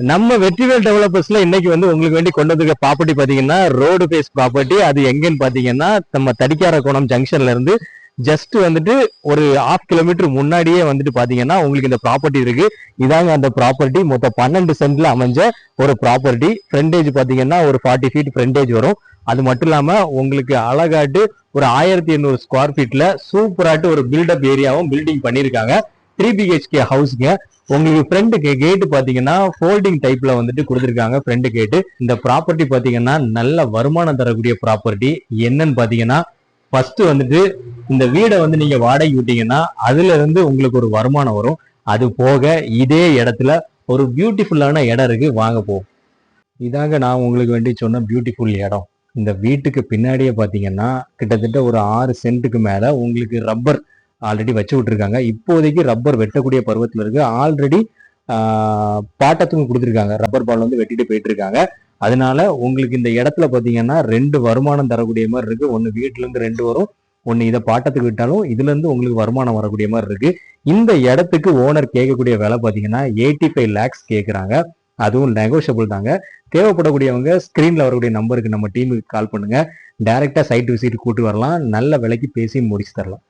நம்ம வெற்றிவேல் டெவலப்பர்ஸ்ல இன்னைக்கு வந்து உங்களுக்கு வேண்டி கொண்டு வந்திருக்க ப்ராப்பர்ட்டி பாத்தீங்கன்னா ரோடு பேஸ் ப்ராப்பர்ட்டி. அது எங்கன்னு பாத்தீங்கன்னா நம்ம தடிக்காரகோணம் ஜங்ஷன்ல இருந்து ஜஸ்ட் வந்துட்டு ஒரு 1/2 கிலோமீட்டர் முன்னாடியே வந்துட்டு பாத்தீங்கன்னா உங்களுக்கு இந்த ப்ராப்பர்ட்டி இருக்கு. இதாங்க அந்த ப்ராப்பர்ட்டி. மொத்தம் 12 சென்ட்ல அமைஞ்ச ஒரு ப்ராப்பர்ட்டி. ஃப்ரண்டேஜ் பாத்தீங்கன்னா ஒரு 40 ஃபீட் ஃப்ரண்டேஜ் வரும். அது மட்டும் இல்லாம உங்களுக்கு அழகாட்டு ஒரு 1800 ஸ்கொயர் ஃபீட்ல சூப்பராட்டு ஒரு பில்டப் ஏரியாவும் பில்டிங் பண்ணிருக்காங்க. 3 BHK ஹவுஸ்ங்க. உங்களுக்கு ஃப்ரண்ட் கேட் பாத்தீங்கன்னா ஃபோல்டிங் டைப்ல வந்துட்டு கொடுத்துருக்காங்க ஃப்ரண்ட் கேட்டு. இந்த ப்ராப்பர்ட்டி பாத்தீங்கன்னா நல்ல வருமானம் தரக்கூடிய ப்ராப்பர்ட்டி. என்னன்னு பாத்தீங்கன்னா ஃபர்ஸ்ட் வந்துட்டு இந்த வீடை வந்து நீங்க வாடகை விட்டீங்கன்னா அதுல இருந்து உங்களுக்கு ஒரு வருமானம் வரும். அது போக இதே இடத்துல ஒரு பியூட்டிஃபுல்லான இடம் இருக்கு, வாங்க போவோம். இதாங்க நான் உங்களுக்கு வேண்டி சொன்ன பியூட்டிஃபுல் இடம். இந்த வீட்டுக்கு பின்னாடியே பாத்தீங்கன்னா கிட்டத்தட்ட ஒரு 6 சென்ட்டுக்கு மேல உங்களுக்கு ரப்பர் ஆல்ரெடி வச்சு விட்டுருக்காங்க. இப்போதைக்கு ரப்பர் வெட்டக்கூடிய பருவத்தில் இருக்கு. ஆல்ரெடி பாட்டத்துக்கும் கொடுத்துருக்காங்க. ரப்பர் பால் வந்து வெட்டிட்டு போயிட்டு இருக்காங்க. அதனால உங்களுக்கு இந்த இடத்துல பாத்தீங்கன்னா 2 வருமானம் தரக்கூடிய மாதிரி இருக்கு. ஒன்னு வீட்டுல இருந்து 2 வரும், ஒன்னு இதை பாட்டத்துக்கு விட்டாலும் இதுல இருந்து உங்களுக்கு வருமானம் வரக்கூடிய மாதிரி இருக்கு. இந்த இடத்துக்கு ஓனர் கேட்கக்கூடிய விலை பாத்தீங்கன்னா 85 lakhs கேட்கறாங்க. அதுவும் நெகோஷியபிள் தாங்க. தேவைப்படக்கூடியவங்க ஸ்கிரீன்ல வரக்கூடிய நம்பருக்கு நம்ம டீமுக்கு கால் பண்ணுங்க. டைரக்டா சைட் விசிட் கூட்டு வரலாம். நல்ல விலைக்கு பேசி முடிச்சு தரலாம்.